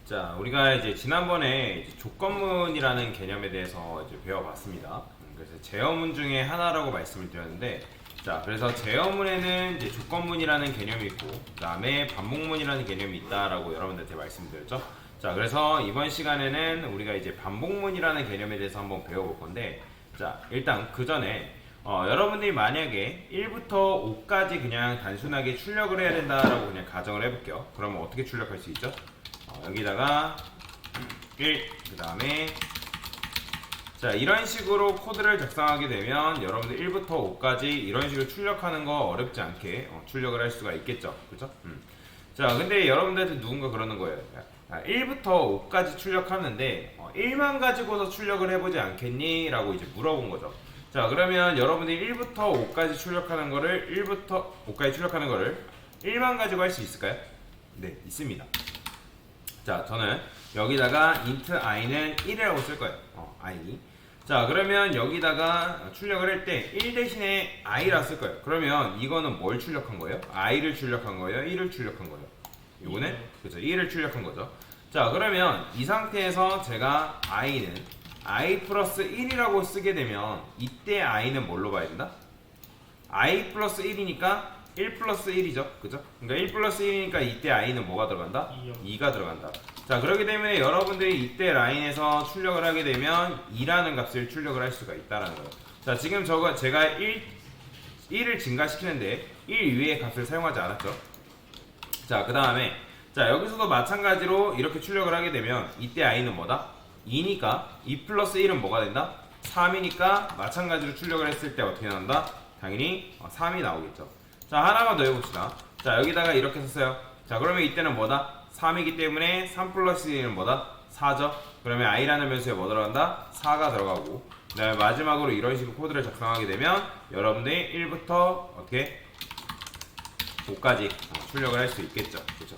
자, 우리가 이제 지난번에 이제 조건문이라는 개념에 대해서 이제 배워봤습니다. 그래서 제어문 중에 하나라고 말씀을 드렸는데, 자, 그래서 제어문에는 이제 조건문이라는 개념이 있고, 그 다음에 반복문이라는 개념이 있다라고 여러분들한테 말씀드렸죠. 자, 그래서 이번 시간에는 우리가 이제 반복문이라는 개념에 대해서 한번 배워볼 건데, 자, 일단 그 전에 여러분들이 만약에 1부터 5까지 그냥 단순하게 출력을 해야 된다라고 그냥 가정을 해볼게요. 그러면 어떻게 출력할 수 있죠? 여기다가 1, 그 다음에 자, 이런 식으로 코드를 작성하게 되면 여러분들 1부터 5까지 이런 식으로 출력하는 거 어렵지 않게 출력을 할 수가 있겠죠. 그죠? 자, 근데 여러분들한테 누군가 그러는 거예요. 1부터 5까지 출력하는데 1만 가지고서 출력을 해보지 않겠니? 라고 이제 물어본 거죠. 자, 그러면 여러분들이 1부터 5까지 출력하는 거를 1부터 5까지 출력하는 거를 1만 가지고 할 수 있을까요? 네, 있습니다. 자, 저는 여기다가 int i는 1이라고 쓸 거예요. i. 자, 그러면 여기다가 출력을 할 때 1 대신에 i라 쓸 거예요. 그러면 이거는 뭘 출력한 거예요? i를 출력한 거예요? 1을 출력한 거예요? 이거는 그렇죠. 1을 출력한 거죠. 자, 그러면 이 상태에서 제가 i는 i 플러스 1이라고 쓰게 되면 이때 i는 뭘로 봐야 된다? i 플러스 1이니까 1 플러스 1이죠. 그죠? 그러니까 1 플러스 1이니까 이때 i는 뭐가 들어간다? 2가 들어간다. 자, 그렇기 때문에 여러분들이 이때 라인에서 출력을 하게 되면 2라는 값을 출력을 할 수가 있다는 거예요. 자, 지금 제가 1을 증가시키는데 1 위의 값을 사용하지 않았죠. 자, 그 다음에 자, 여기서도 마찬가지로 이렇게 출력을 하게 되면 이때 i는 뭐다? 2니까 2 플러스 1은 뭐가 된다? 3이니까 마찬가지로 출력을 했을 때 어떻게 나온다? 당연히 3이 나오겠죠. 자, 하나만 더 해봅시다. 자, 여기다가 이렇게 썼어요. 자, 그러면 이때는 뭐다? 3이기 때문에 3 플러스 1은 뭐다? 4죠. 그러면 i라는 변수에 뭐 들어간다? 4가 들어가고, 그 다음에 마지막으로 이런 식으로 코드를 작성하게 되면 여러분들이 1부터 어떻게 5까지 출력을 할 수 있겠죠. 그렇죠?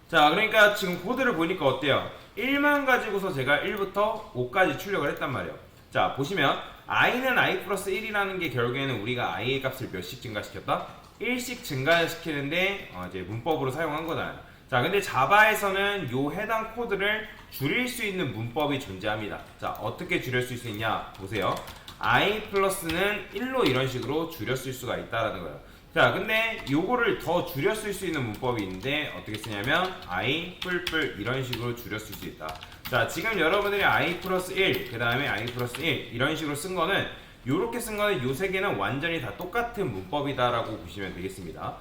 자, 그러니까 지금 코드를 보니까 어때요? 1만 가지고서 제가 1부터 5까지 출력을 했단 말이에요. 자, 보시면 i는 i 플러스 1이라는 게 결국에는 우리가 i의 값을 몇씩 증가시켰다? 1씩 증가시키는데 이제 문법으로 사용한 거잖아요. 자, 근데 자바에서는 요 해당 코드를 줄일 수 있는 문법이 존재합니다. 자, 어떻게 줄일 수 있냐 보세요. i 플러스는 1로 이런 식으로 줄였을 수가 있다라는 거예요. 자, 근데 요거를 더 줄였을 수 있는 문법이 있는데 어떻게 쓰냐면 i 뿔뿔 이런 식으로 줄였을 수 있다. 자, 지금 여러분들이 i 플러스 1, 그 다음에 i 플러스 1 이런 식으로 쓴 거는 요렇게 쓴 거는 요 세 개는 완전히 다 똑같은 문법이다라고 보시면 되겠습니다.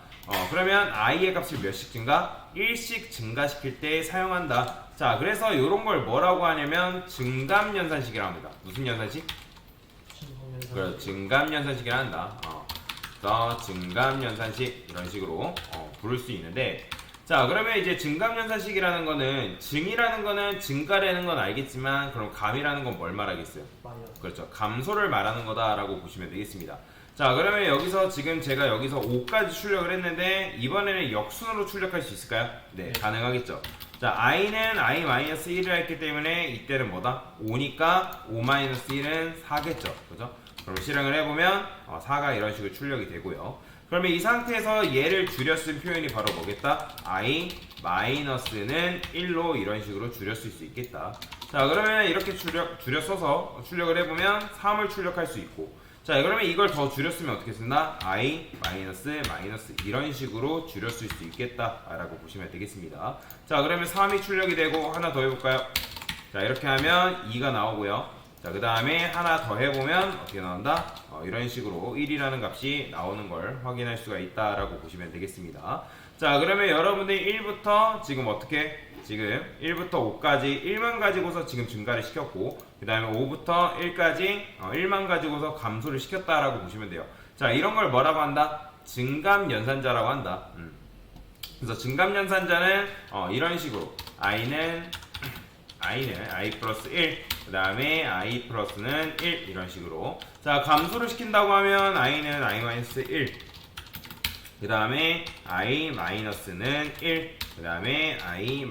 그러면 i의 값을 몇씩 증가? 1씩 증가시킬 때 사용한다. 자, 그래서 요런 걸 뭐라고 하냐면 증감연산식이라고 합니다. 무슨 연산식? 그래, 증감연산식이라 한다. 그래서 증감연산식 이런 식으로 부를 수 있는데, 자, 그러면 이제 증감연산식이라는 거는 증이라는 거는 증가라는 건 알겠지만 그럼 감이라는 건 뭘 말하겠어요? 그렇죠. 감소를 말하는 거다라고 보시면 되겠습니다. 자, 그러면 여기서 지금 제가 여기서 5까지 출력을 했는데 이번에는 역순으로 출력할 수 있을까요? 네, 가능하겠죠. 자, i는 i-1을 했기 때문에 이때는 뭐다? 5니까 5-1은 4겠죠. 그죠? 그럼 실행을 해보면 4가 이런 식으로 출력이 되고요. 그러면 이 상태에서 얘를 줄여 쓴 표현이 바로 뭐겠다? i-는 1로 이런 식으로 줄여 쓸 수 있겠다. 자, 그러면 이렇게 줄여 써서 출력을 해보면 3을 출력할 수 있고, 자, 그러면 이걸 더 줄였으면 어떻게 쓴다? i 마이너스 이런 식으로 줄였을 수 있겠다라고 보시면 되겠습니다. 자, 그러면 3이 출력이 되고 하나 더 해볼까요? 자, 이렇게 하면 2가 나오고요. 자, 그 다음에 하나 더 해보면 어떻게 나온다? 이런 식으로 1이라는 값이 나오는 걸 확인할 수가 있다라고 보시면 되겠습니다. 자, 그러면 여러분들이 1부터 지금 어떻게? 지금 1부터 5까지 1만 가지고서 지금 증가를 시켰고, 그 다음에 5부터 1까지 1만 가지고서 감소를 시켰다라고 보시면 돼요. 자, 이런 걸 뭐라고 한다? 증감연산자라고 한다. 그래서 증감연산자는 이런 식으로 i는 i 플러스 1, 그 다음에 i 플러스는 1 이런 식으로. 자, 감소를 시킨다고 하면 i는 i-1, 그 다음에 i-는 1, 그 다음에 i-,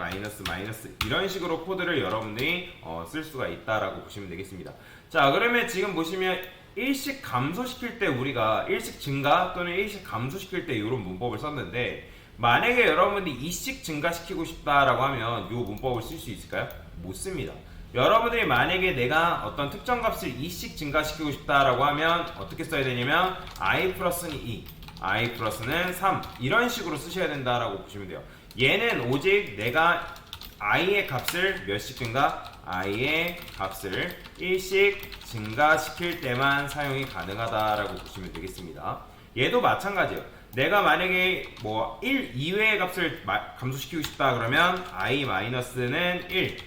이런 식으로 코드를 여러분들이 쓸 수가 있다라고 보시면 되겠습니다. 자, 그러면 지금 보시면 1씩 감소시킬 때 우리가 1씩 증가 또는 1씩 감소시킬 때 이런 문법을 썼는데, 만약에 여러분들이 2씩 증가시키고 싶다라고 하면 이 문법을 쓸 수 있을까요? 못 씁니다. 여러분들이 만약에 내가 어떤 특정 값을 2씩 증가시키고 싶다라고 하면 어떻게 써야 되냐면 i 플러스는 2, i 플러스는 3 이런 식으로 쓰셔야 된다라고 보시면 돼요. 얘는 오직 내가 i의 값을 몇씩 증가? i의 값을 1씩 증가시킬 때만 사용이 가능하다라고 보시면 되겠습니다. 얘도 마찬가지예요. 내가 만약에 뭐 1 이외의 값을 감소시키고 싶다 그러면 i 마이너스는 1,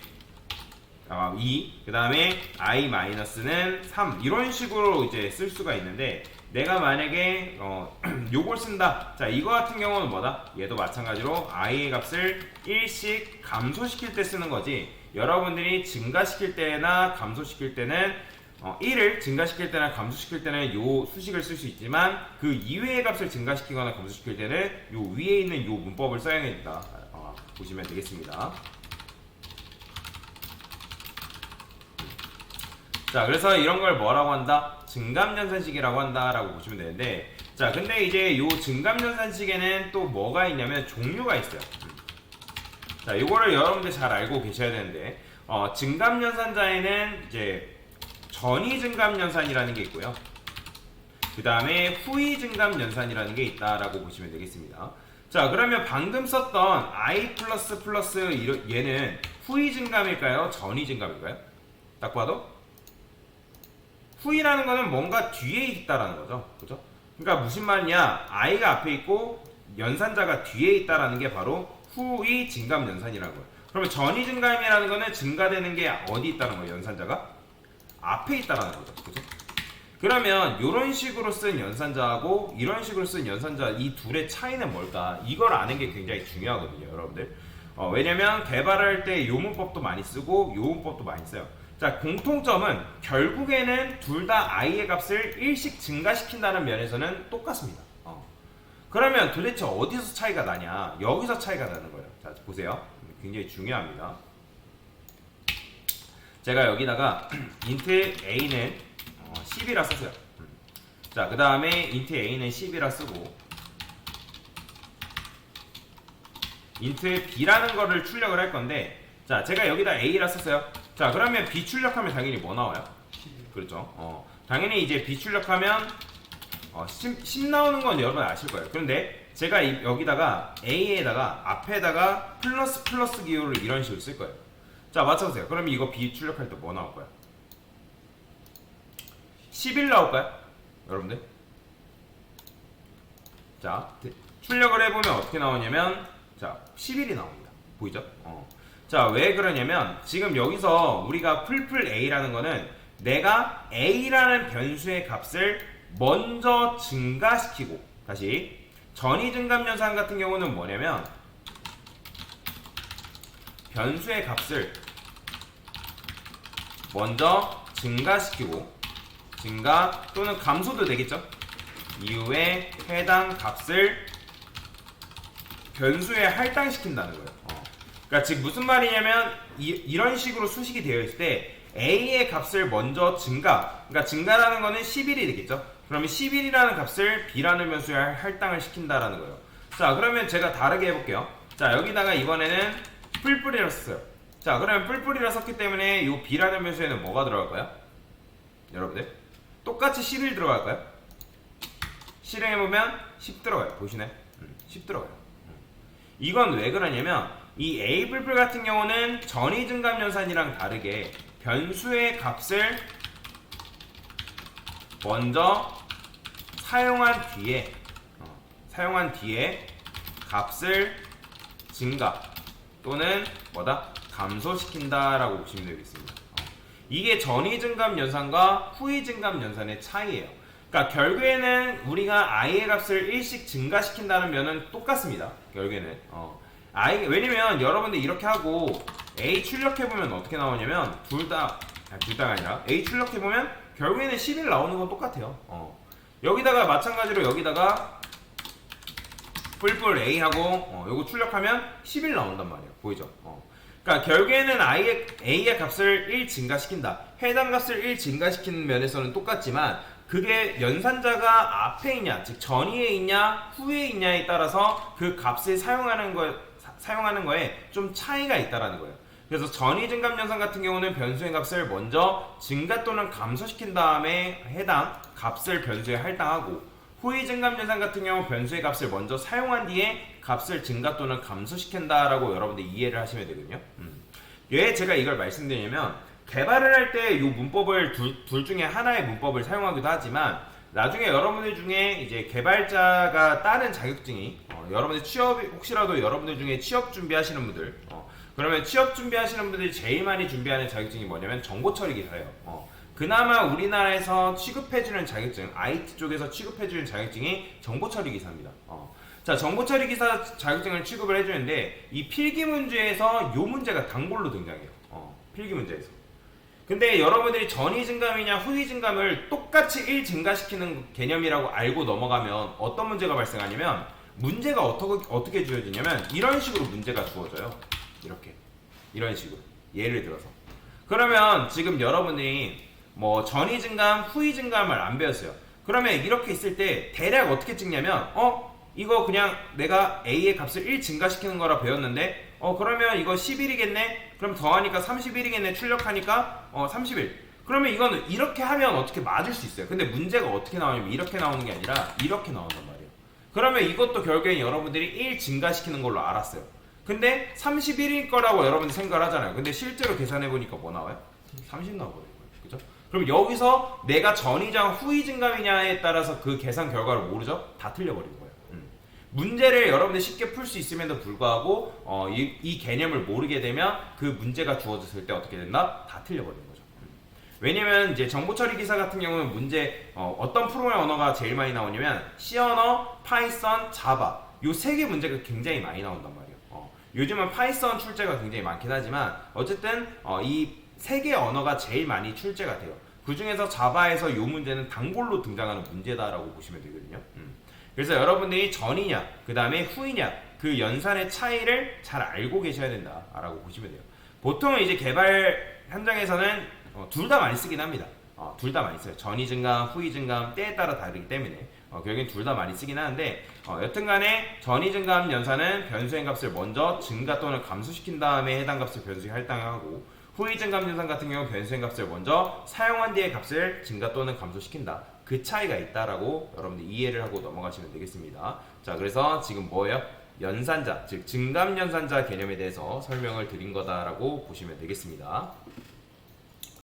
2, 그 다음에 i 마이너스는 3 이런 식으로 이제 쓸 수가 있는데 내가 만약에 요걸 쓴다. 자, 이거 같은 경우는 뭐다? 얘도 마찬가지로 i의 값을 1씩 감소시킬 때 쓰는 거지. 여러분들이 증가시킬 때나 감소시킬 때는 1을 증가시킬 때나 감소시킬 때는 요 수식을 쓸 수 있지만 그 이외의 값을 증가시키거나 감소시킬 때는 요 위에 있는 요 문법을 써야 된다. 보시면 되겠습니다. 자, 그래서 이런 걸 뭐라고 한다? 증감연산식이라고 한다라고 보시면 되는데, 자, 근데 이제 요 증감연산식에는 또 뭐가 있냐면 종류가 있어요. 자, 요거를 여러분들 잘 알고 계셔야 되는데, 증감연산자에는 이제 전위증감연산이라는 게 있고요. 그 다음에 후위증감연산이라는 게 있다라고 보시면 되겠습니다. 자, 그러면 방금 썼던 i 플러스 플러스 얘는 후위증감일까요? 전위증감일까요? 딱 봐도 후이라는 거는 뭔가 뒤에 있다라는 거죠. 그죠? 그러니까 무슨 말이냐? i가 앞에 있고 연산자가 뒤에 있다라는 게 바로 후이 증감 연산이라는 거예요. 그러면 전이 증감이라는 거는 증가되는 게 어디 있다는 거예요? 연산자가 앞에 있다라는 거죠. 그죠? 그러면 이런 식으로 쓴 연산자하고 이런 식으로 쓴 연산자 이 둘의 차이는 뭘까? 이걸 아는 게 굉장히 중요하거든요, 여러분들. 왜냐면 개발할 때 요 문법도 많이 쓰고 요 문법도 많이 써요. 자, 공통점은 결국에는 둘 다 i의 값을 1씩 증가시킨다는 면에서는 똑같습니다. 그러면 도대체 어디서 차이가 나냐? 여기서 차이가 나는 거예요. 자, 보세요. 굉장히 중요합니다. 제가 여기다가 int a는 10이라 썼어요. 자, 그 다음에 int a는 10이라 쓰고 int b라는 거를 출력을 할 건데, 자, 제가 여기다 a라 썼어요. 자, 그러면 b 출력하면 당연히 뭐 나와요? 10. 그렇죠. 당연히 이제 b 출력하면 10 나오는 건 여러분 아실 거예요. 그런데 제가 여기다가 a에다가 앞에다가 플러스 플러스 기호를 이런 식으로 쓸 거예요. 자, 맞춰보세요. 그럼 이거 b 출력할 때 뭐 나올 거야? 11 나올까요? 여러분들? 자, 출력을 해보면 어떻게 나오냐면, 자, 11이 나옵니다. 보이죠? 자, 왜 그러냐면 지금 여기서 우리가 풀풀 a라는 거는 내가 a라는 변수의 값을 먼저 증가시키고, 다시 전위증감연산 같은 경우는 뭐냐면 변수의 값을 먼저 증가시키고, 증가 또는 감소도 되겠죠? 이후에 해당 값을 변수에 할당시킨다는 거예요. 그러니까 지금 무슨 말이냐면 이런 식으로 수식이 되어 있을 때 a의 값을 먼저 그러니까 증가라는 거는 11이 되겠죠. 그러면 11이라는 값을 b라는 변수에 할당을 시킨다라는 거예요. 자, 그러면 제가 다르게 해볼게요. 자, 여기다가 이번에는 뿔뿔이라 썼어요. 자, 그러면 뿔뿔이라 썼기 때문에 이 b라는 변수에는 뭐가 들어갈까요? 여러분들 똑같이 11 들어갈까요? 실행해보면 10 들어가요. 보이시나요? 10 들어가요. 이건 왜 그러냐면 이 a 뿔뿔 같은 경우는 전위증감연산이랑 다르게 변수의 값을 먼저 사용한 뒤에 값을 증가 또는 뭐다? 감소시킨다라고 보시면 되겠습니다. 이게 전위증감연산과 후위증감연산의 차이예요. 그러니까 결국에는 우리가 i의 값을 1씩 증가시킨다는 면은 똑같습니다. 결국에는 왜냐면 여러분들 이렇게 하고 a 출력해보면 어떻게 나오냐면 둘 다가 아니라 a 출력해보면 결국에는 11 나오는 건 똑같아요. 여기다가 마찬가지로 여기다가 뿔뿔 a 하고 요거 출력하면 11 나온단 말이에요. 보이죠? 그러니까 결국에는 a의 값을 1 증가시킨다. 해당 값을 1 증가시키는 면에서는 똑같지만 그게 연산자가 앞에 있냐, 즉 전위에 있냐, 후에 있냐에 따라서 그 값을 사용하는 거에 좀 차이가 있다라는 거예요. 그래서 전위 증감 연산 같은 경우는 변수의 값을 먼저 증가 또는 감소시킨 다음에 해당 값을 변수에 할당하고, 후위 증감 연산 같은 경우 변수의 값을 먼저 사용한 뒤에 값을 증가 또는 감소시킨다라고 여러분들 이해를 하시면 되거든요. 왜 제가 이걸 말씀드리냐면, 개발을 할 때 이 문법을 둘 중에 하나의 문법을 사용하기도 하지만, 나중에 여러분들 중에 이제 개발자가 따는 자격증이 여러분들 혹시라도 여러분들 중에 취업 준비하시는 분들, 그러면 취업 준비하시는 분들이 제일 많이 준비하는 자격증이 뭐냐면 정보처리 기사예요. 그나마 우리나라에서 취급해주는 자격증, IT 쪽에서 취급해주는 자격증이 정보처리 기사입니다. 자, 정보처리 기사 자격증을 취급을 해주는데, 이 필기 문제에서 이 문제가 단골로 등장해요. 필기 문제에서. 근데 여러분들이 전위 증감이냐 후위 증감을 똑같이 1 증가시키는 개념이라고 알고 넘어가면 어떤 문제가 발생하냐면, 문제가 어떻게 주어지냐면 이런 식으로 문제가 주어져요. 이런 식으로 예를 들어서, 그러면 지금 여러분이 뭐 전위 증감 후위 증감을 안 배웠어요. 그러면 이렇게 있을 때 대략 어떻게 찍냐면, 이거 그냥 내가 A의 값을 1 증가시키는 거라 배웠는데, 그러면 이거 11이겠네? 그럼 더하니까 31이겠네? 출력하니까 31. 그러면 이거는 이렇게 하면 어떻게 맞을 수 있어요. 근데 문제가 어떻게 나오냐면 이렇게 나오는 게 아니라 이렇게 나온단 말이에요. 그러면 이것도 결국엔 여러분들이 1 증가시키는 걸로 알았어요. 근데 31일 거라고 여러분들 생각을 하잖아요. 근데 실제로 계산해보니까 뭐 나와요? 30 나와버려요. 그죠? 그럼 여기서 내가 전위장 후위 증감이냐에 따라서 그 계산 결과를 모르죠? 다 틀려버리는 거예요. 문제를 여러분들 쉽게 풀 수 있음에도 불구하고 이 개념을 모르게 되면 그 문제가 주어졌을 때 어떻게 된다? 다 틀려버리는 거죠. 왜냐면 이제 정보처리 기사 같은 경우는 문제 어떤 프로그램 언어가 제일 많이 나오냐면 C 언어, 파이썬, 자바 요 세 개 문제가 굉장히 많이 나온단 말이에요. 요즘은 파이썬 출제가 굉장히 많긴 하지만 어쨌든 이 세 개 언어가 제일 많이 출제가 돼요. 그 중에서 자바에서 요 문제는 단골로 등장하는 문제다라고 보시면 되거든요. 그래서 여러분들이 전이냐 그 다음에 후이냐 그 연산의 차이를 잘 알고 계셔야 된다라고 보시면 돼요. 보통은 이제 개발 현장에서는 둘 다 많이 쓰긴 합니다. 둘 다 많이 써요. 전이 증감, 후이 증감 때에 따라 다르기 때문에 결국엔 둘 다 많이 쓰긴 하는데, 여튼간에 전이 증감 연산은 변수의 값을 먼저 증가 또는 감소시킨 다음에 해당 값을 변수에 할당하고, 후이 증감 연산 같은 경우 변수의 값을 먼저 사용한 뒤에 값을 증가 또는 감소시킨다. 그 차이가 있다라고 여러분들 이해를 하고 넘어가시면 되겠습니다. 자, 그래서 지금 뭐예요? 연산자, 즉 증감 연산자 개념에 대해서 설명을 드린 거다라고 보시면 되겠습니다.